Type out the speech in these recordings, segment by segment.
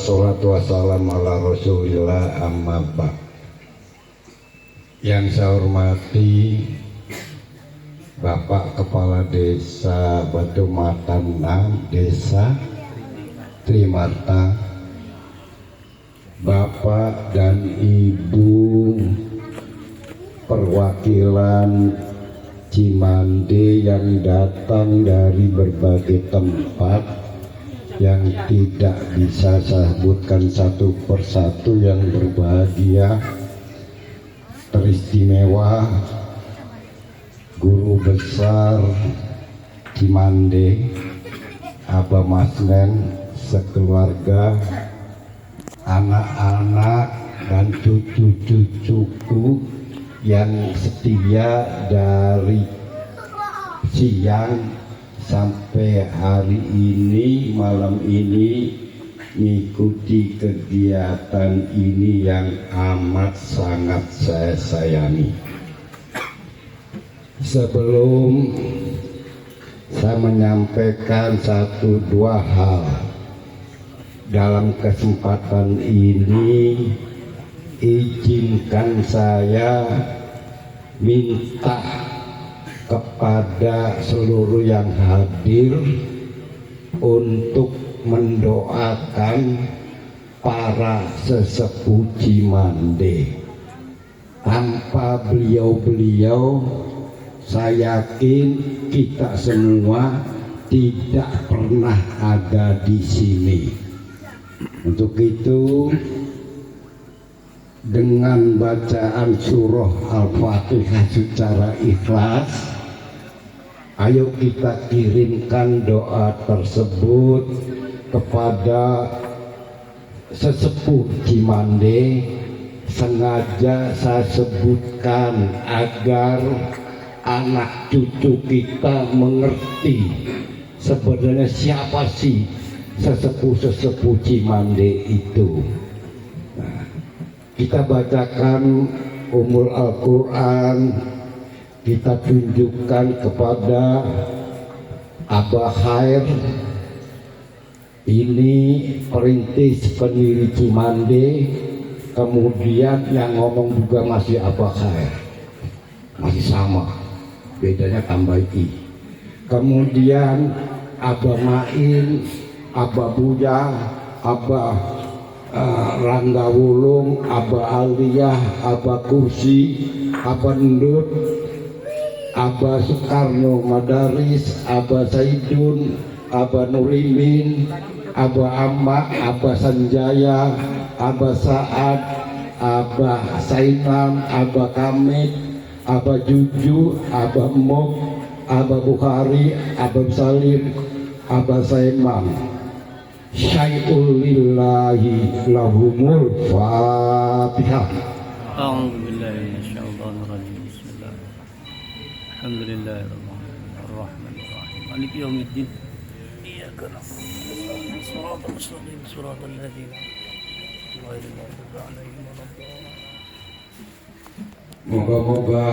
Wassalatu wassalamu ala rasulillah amma ba'd. Yang saya hormati Bapak Kepala Desa Batu Mata 6 Desa Trimarta, Bapak dan Ibu perwakilan Cimande yang datang dari berbagai tempat yang tidak bisa saya sebutkan satu persatu, yang berbahagia, teristimewa, guru besar Cimande, Abah Masnen, sekeluarga, anak-anak dan cucu-cucuku yang setia dari siang sampai hari ini, malam ini, mengikuti kegiatan ini yang amat sangat saya sayangi. Sebelum saya menyampaikan satu dua hal dalam kesempatan ini, izinkan saya minta kepada seluruh yang hadir untuk mendoakan para sesepuh Cimande. Tanpa beliau-beliau, saya yakin kita semua tidak pernah ada di sini. Untuk itu, dengan bacaan surah Al-Fatihah secara ikhlas, ayo kita kirimkan doa tersebut kepada sesepuh Cimande. Sengaja saya sebutkan agar anak cucu kita mengerti sebenarnya siapa sih sesepuh-sesepuh Cimande itu. Kita bacakan Al-Quran, kita tunjukkan kepada Abah Khair, ini perintis pendiri Cimande, kemudian yang ngomong juga masih Abah Khair, masih sama, bedanya tambah I. Kemudian Abah Main, Abah Buya, Abah Rangga Wulung, Abah Aliyah, Abah Kursi, Abah Ndut, Abah Soekarno Madaris, Abah Saidun, Abah Nurimin, Abah Ahmad, Abah Sanjaya, Abah Saad, Abah Sainam, Abah Kamit, Abah Juju, Abah Mok, Abah Bukhari, Abah Salim, Abah Saiman. Syai'ul lillahi lahumul Fatihah. A'udzubillahi minasyaitonir rajim. Bismillah. Alhamdulillahirrahmanirrahim. Maliki yaumiddin. Iyyaka na'budu wa iyyaka nasta'in. Shiratal mustaqim, shiratal ladzina ghairil maghdubi 'alaihim waladdallin. Moga-moga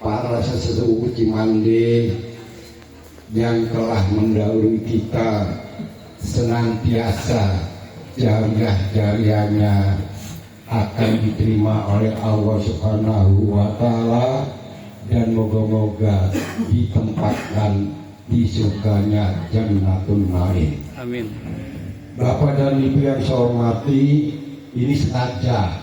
para sesepuh Cimande yang telah mendahului kita senantiasa jariah-jariahnya akan diterima oleh Allah Subhanahu wa Ta'ala, dan moga-moga ditempatkan di surganya Jannatul Ma'in. Amin. Bapak dan Ibu yang saya hormati, ini sengaja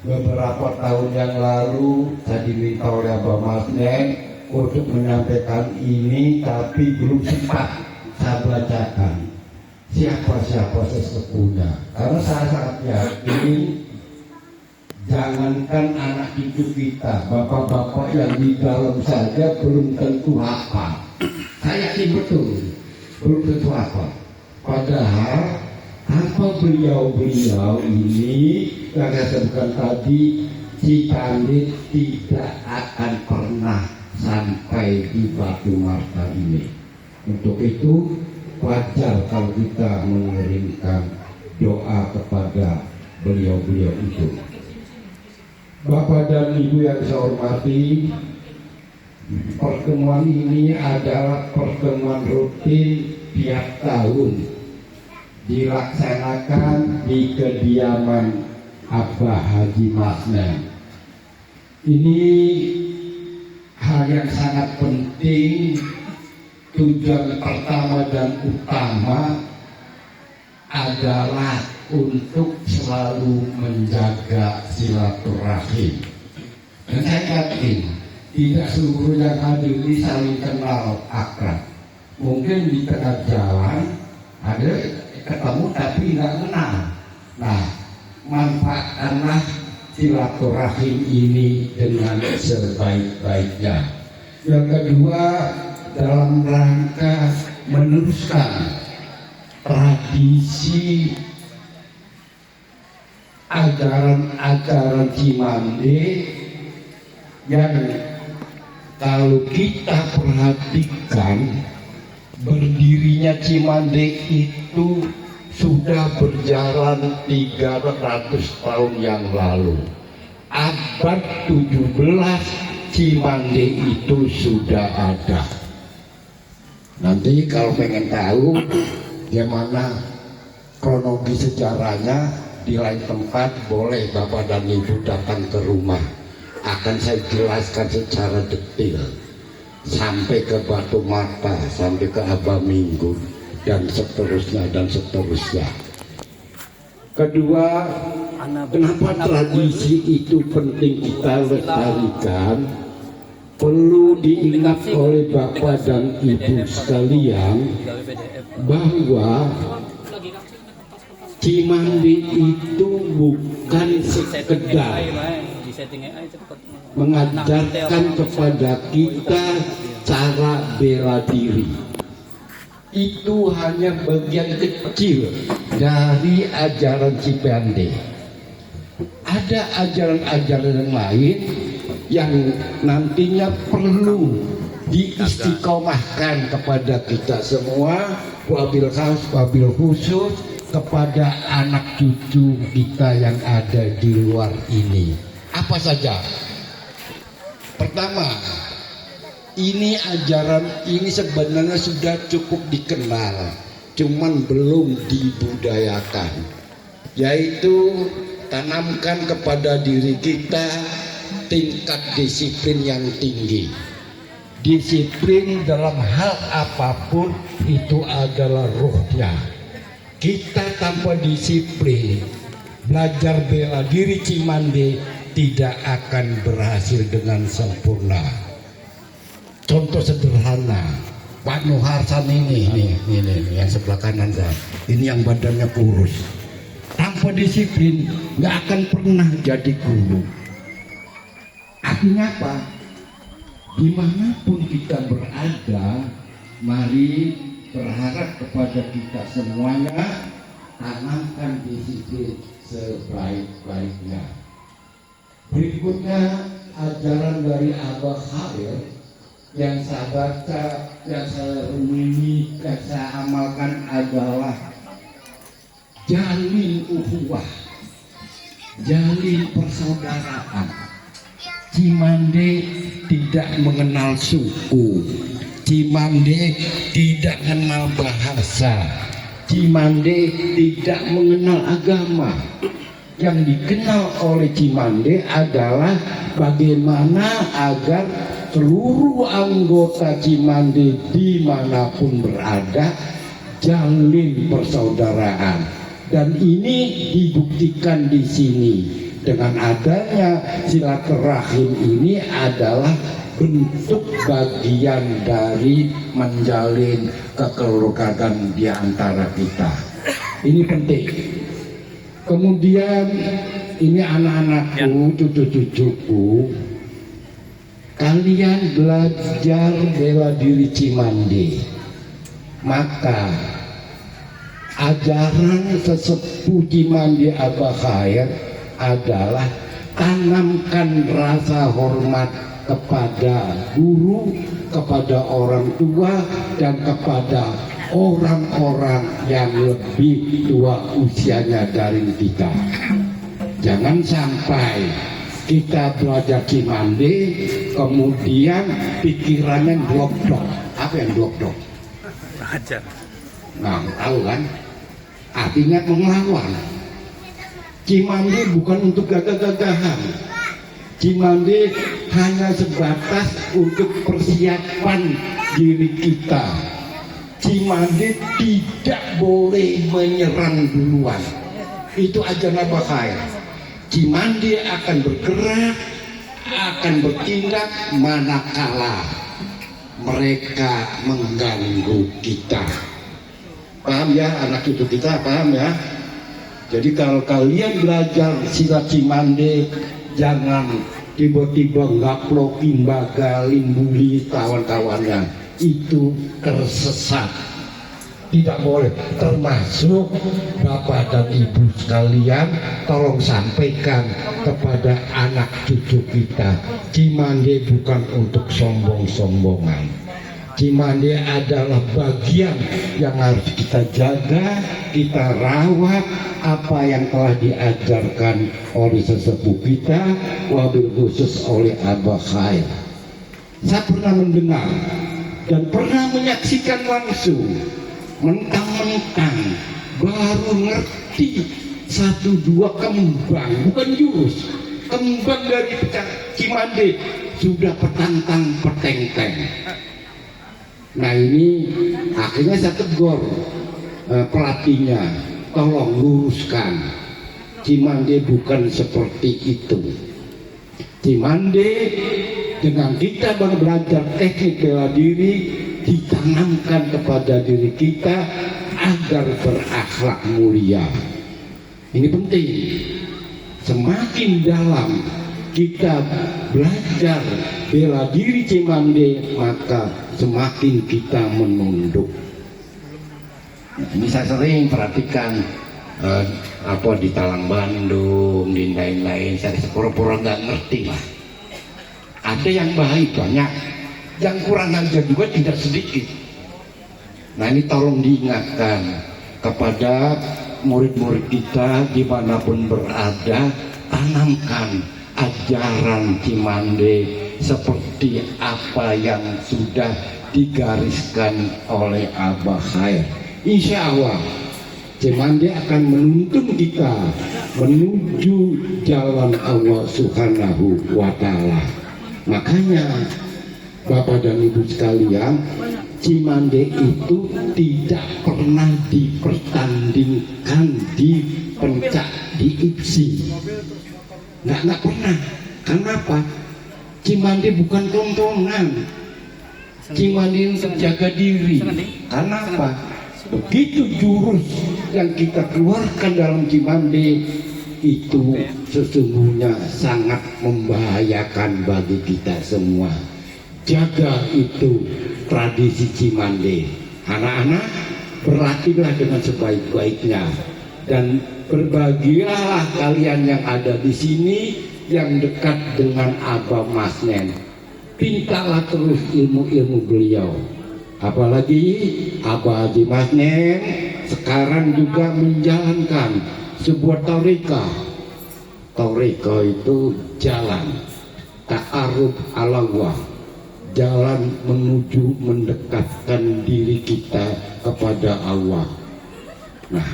beberapa tahun yang lalu saya diminta oleh Abah Masnen untuk menyampaikan ini, tapi belum sempat saya bacakan siapa-siapa sesepuhnya, karena saya sangat yakin jangankan anak cucu kita, bapak-bapak yang di dalam saja belum tentu hafal. Saya yakin betul belum tentu hafal. Padahal tanpa beliau-beliau ini yang saya sebutkan tadi, Cimande tidak akan pernah sampai di Batu Marta ini. Untuk itu wajar kalau kita mengirimkan doa kepada beliau-beliau itu. Bapak dan Ibu yang saya hormati, pertemuan ini adalah pertemuan rutin tiap tahun dilaksanakan di kediaman Abah Haji Masnen. Ini hal yang sangat penting. Tujuan pertama dan utama adalah untuk selalu menjaga silaturahim. Dan saya yakin tidak seluruh yang hadir ini saling kenal akrab. Mungkin di tengah jalan ada ketemu tapi nggak kenal. Nah, manfaatkanlah silaturahim ini dengan sebaik-baiknya. Yang kedua, dalam rangka meneruskan tradisi ajaran-ajaran Cimande yang kalau kita perhatikan berdirinya Cimande itu sudah berjalan 300 tahun yang lalu. Abad 17 Cimande itu sudah ada. Nanti kalau pengen tahu gimana kronologi sejarahnya di lain tempat, boleh Bapak dan Ibu datang ke rumah. Akan saya jelaskan secara detail sampai ke Batu Mata, sampai ke Abah Minggu, dan seterusnya dan seterusnya. Kedua, kenapa tradisi itu penting kita lestarikan? Perlu diingat oleh Bapak dan Ibu sekalian bahwa Cimande itu bukan sekedar mengajarkan kepada kita cara bela diri. Itu hanya bagian kecil dari ajaran Cimande. Ada ajaran-ajaran yang lain yang nantinya perlu diistiqomahkan kepada kita semua, wabil khas, wabil khusus kepada anak cucu kita yang ada di luar ini. Apa saja? Pertama, ini ajaran ini sebenarnya sudah cukup dikenal, cuman belum dibudayakan, yaitu tanamkan kepada diri kita tingkat disiplin yang tinggi. Disiplin dalam hal apapun itu adalah ruhnya. Kita tanpa disiplin, belajar bela diri Cimande tidak akan berhasil dengan sempurna. Contoh sederhana, Pak Nuharsan ini yang sebelah kanan saya, ini yang badannya kurus. Tanpa disiplin nggak akan pernah jadi guru. Artinya apa? Dimanapun kita berada, mari berharap kepada kita semuanya, tanamkan disiplin sebaik-baiknya. Berikutnya ajaran dari Abah Khair yang saya baca, yang saya renungi, yang saya amalkan adalah jalin ukhuwah, jalin persaudaraan. Cimande tidak mengenal suku, Cimande tidak mengenal bahasa, Cimande tidak mengenal agama. Yang dikenal oleh Cimande adalah bagaimana agar seluruh anggota Cimande dimanapun berada jalin persaudaraan, dan ini dibuktikan di sini dengan adanya silaturahim. Ini adalah bentuk bagian dari menjalin kekeluargaan di antara kita. Ini penting. Kemudian ini anak-anakku, cucu-cucuku, kalian belajar bela diri Cimande, maka ajaran sesepuh Cimande Abah Khair adalah tanamkan rasa hormat kepada guru, kepada orang tua, dan kepada orang-orang yang lebih tua usianya dari kita. Jangan sampai kita belajar Cimande kemudian pikirannya blok-blok. Apa yang blok-blok? Ajar. Nah, tahu kan? artinya melawan. Cimande bukan untuk gagah-gagahan. Cimande hanya sebatas untuk persiapan diri kita. Cimande tidak boleh menyerang duluan. Itu ajaran Abahaya. Cimande akan bergerak, akan bertindak manakala mereka mengganggu kita. Paham ya anak cucu kita, paham ya? Jadi kalau kalian belajar silat Cimande, jangan tiba-tiba ngaplokin, bagalin, bully kawan-kawannya. Itu tersesat. Tidak boleh. Termasuk bapak dan ibu sekalian, tolong sampaikan kepada anak cucu kita, Cimande bukan untuk sombong-sombongan. Cimande adalah bagian yang harus kita jaga, kita rawat, apa yang telah diajarkan oleh sesepuh kita, wabil khusus oleh Abah Khair. Saya pernah mendengar dan pernah menyaksikan langsung, mentang-mentang baru ngerti 1-2 kembang, bukan jurus, kembang dari Cimande sudah petantang peteng-teng. Nah ini akhirnya saya tegur pelatihnya, tolong luruskan, Cimande bukan seperti itu. Cimande dengan kita belajar teknik bela diri ditanamkan kepada diri kita agar berakhlak mulia. Ini penting. Semakin dalam kita belajar bela diri Cimande, maka semakin kita menunduk. Nah, ini saya sering perhatikan di Talang Bandung, di lain-lain, saya sepura-pura nggak ngerti lah. Ada yang baik banyak, yang kurang ajar juga tidak sedikit. Nah ini tolong diingatkan kepada murid-murid kita dimanapun berada, tanamkan ajaran Cimande seperti apa yang sudah digariskan oleh Abah Khair. Insya Allah Cimande akan menuntun kita menuju jalan Allah Subhanahu wa Ta'ala. Makanya Bapak dan Ibu sekalian, Cimande itu tidak pernah dipertandingkan di pencak, di IPSI. Nggak pernah. Kenapa? Cimande bukan tontonan. Cimande untuk jaga diri. Kenapa? Begitu jurus yang kita keluarkan dalam Cimande itu sesungguhnya sangat membahayakan bagi kita semua. Jaga itu tradisi Cimande. Anak-anak, berlatihlah dengan sebaik-baiknya dan berbahagialah kalian yang ada di sini yang dekat dengan Abah Masnen. Pintalah terus ilmu-ilmu beliau. Apalagi Abah Haji Masnen sekarang juga menjalankan sebuah tarekat. Tarekat itu jalan ta'aruf ala Allah, jalan menuju mendekatkan diri kita kepada Allah. Nah,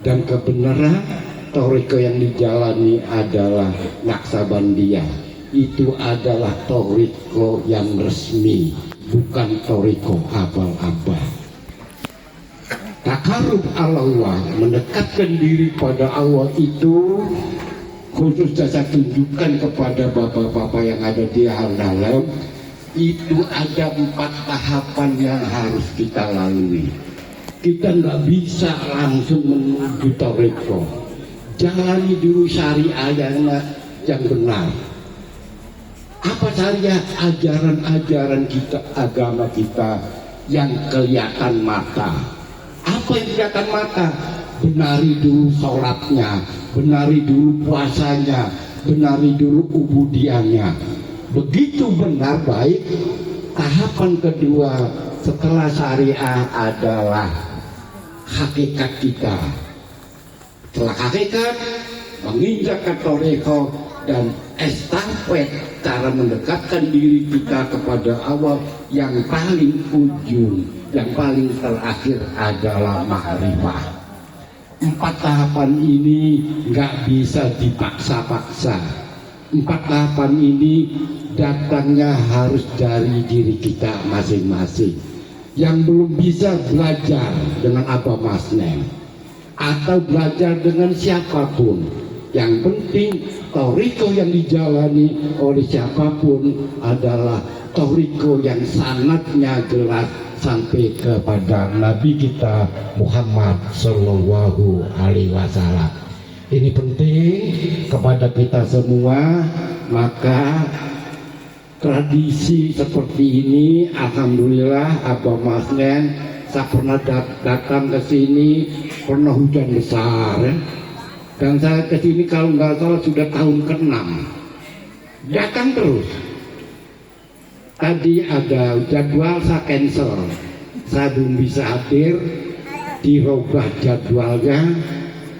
dan kebenaran tarekat yang dijalani adalah Naksabandiyah. Itu adalah tarekat yang resmi, bukan tarekat abal-abal. Takarub Allah, mendekatkan diri pada Allah itu khususnya saya tunjukkan kepada bapak-bapak yang ada di dalam. Itu ada 4 tahapan yang harus kita lalui. Kita nggak bisa langsung menuju tarekat. Jalani dulu syariah yang benar. Apa syariah? Ajaran-ajaran kita, agama kita yang kelihatan mata. Apa yang kelihatan mata? Benari dulu sholatnya, benari dulu puasanya, benari dulu ubudiannya. Begitu benar baik. Tahapan kedua setelah syariah adalah hakikat kita. Setelah hakikat, menginjak ke tarekat dan estafet cara mendekatkan diri kita kepada Allah yang paling ujung, yang paling terakhir adalah ma'rifah. 4 tahapan ini nggak bisa dipaksa-paksa. 4 tahapan ini datangnya harus dari diri kita masing-masing. Yang belum bisa belajar dengan Abah Masnen atau belajar dengan siapapun, yang penting toriko yang dijalani oleh siapapun adalah toriko yang sanadnya jelas sampai kepada Nabi kita Muhammad Sallallahu Alaihi Wasallam. Ini penting kepada kita semua. Maka tradisi seperti ini, alhamdulillah Abah Masnen, saya pernah datang ke sini, pernah hujan besar, ya. Dan saya ke sini kalau nggak salah sudah tahun ke-6, datang terus. Tadi ada jadwal saya cancel, saya belum bisa hadir, dirubah jadwalnya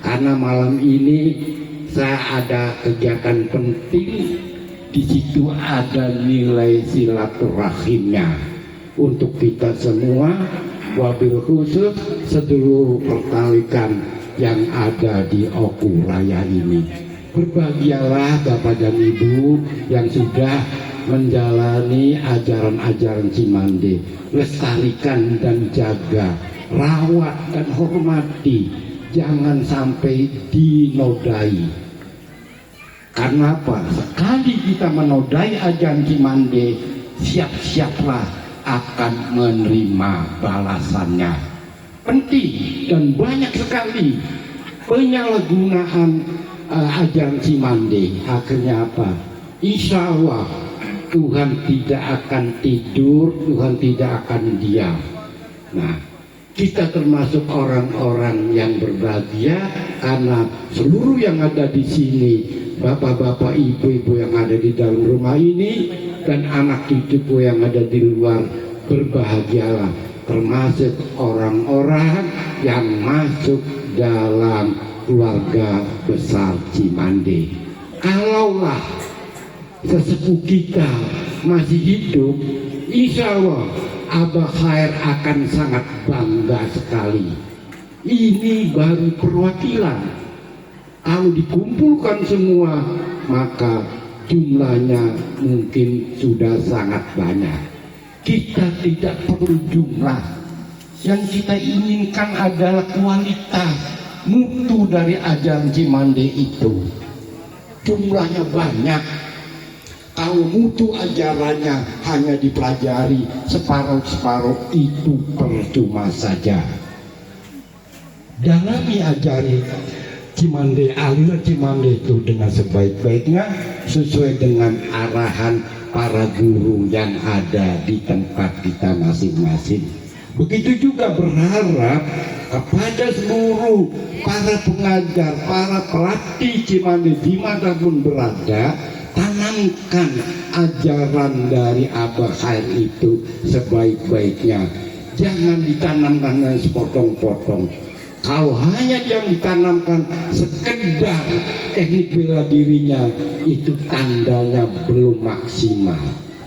karena malam ini saya ada kegiatan penting. Di situ ada nilai silaturahimnya untuk kita semua, wabil khusus seluruh pertalikan yang ada di Oku Raya ini. Berbahagialah Bapak dan Ibu yang sudah menjalani ajaran-ajaran Cimande. Lestarikan dan jaga, rawat dan hormati, jangan sampai dinodai. Karena apa? Sekali kita menodai ajaran Cimande, siap-siaplah akan menerima balasannya. Penting dan banyak sekali penyalahgunaan ajaran Cimande. Akhirnya apa? Insya Allah Tuhan tidak akan tidur, Tuhan tidak akan diam. Nah, kita termasuk orang-orang yang berbahagia karena seluruh yang ada di sini, bapak-bapak, ibu-ibu yang ada di dalam rumah ini, dan anak cucuku yang ada di luar, berbahagialah, termasuk orang-orang yang masuk dalam keluarga besar Cimande. Kalaulah sesepuh kita masih hidup, insya Allah Abah Khair akan sangat bangga sekali. Ini baru perwakilan. Kalau dikumpulkan semua, maka jumlahnya mungkin sudah sangat banyak. Kita tidak perlu jumlah. Yang kita inginkan adalah kualitas, mutu dari ajaran Cimande itu. Jumlahnya banyak. Kalau mutu ajarannya hanya dipelajari separuh-separuh, itu percuma saja. Dalami ajari Cimande, aliran Cimande itu dengan sebaik-baiknya sesuai dengan arahan para guru yang ada di tempat kita masing-masing. Begitu juga berharap kepada seluruh para pengajar, para pelatih Cimande dimanapun berada, tanamkan ajaran dari Abah Khair itu sebaik-baiknya. Jangan ditanamkan dengan sepotong-potong. Kalau hanya yang ditanamkan sekedar teknik bela dirinya, itu tandanya belum maksimal.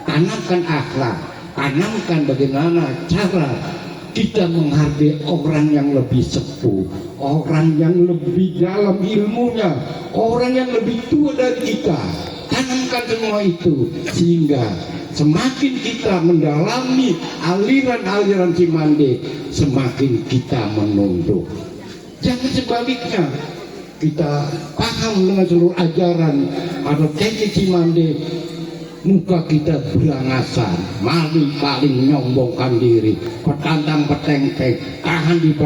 Tanamkan akhlak, tanamkan bagaimana cara kita menghargai orang yang lebih sepuh, orang yang lebih dalam ilmunya, orang yang lebih tua dari kita. Tanamkan semua itu sehingga semakin kita mendalami aliran-aliran Cimande, semakin kita menunduk. Jangan sebaliknya, kita paham dengan seluruh ajaran atau teknik Cimande, muka kita berangasan, paling nyombongkan diri, petantang petengkeng, tahan di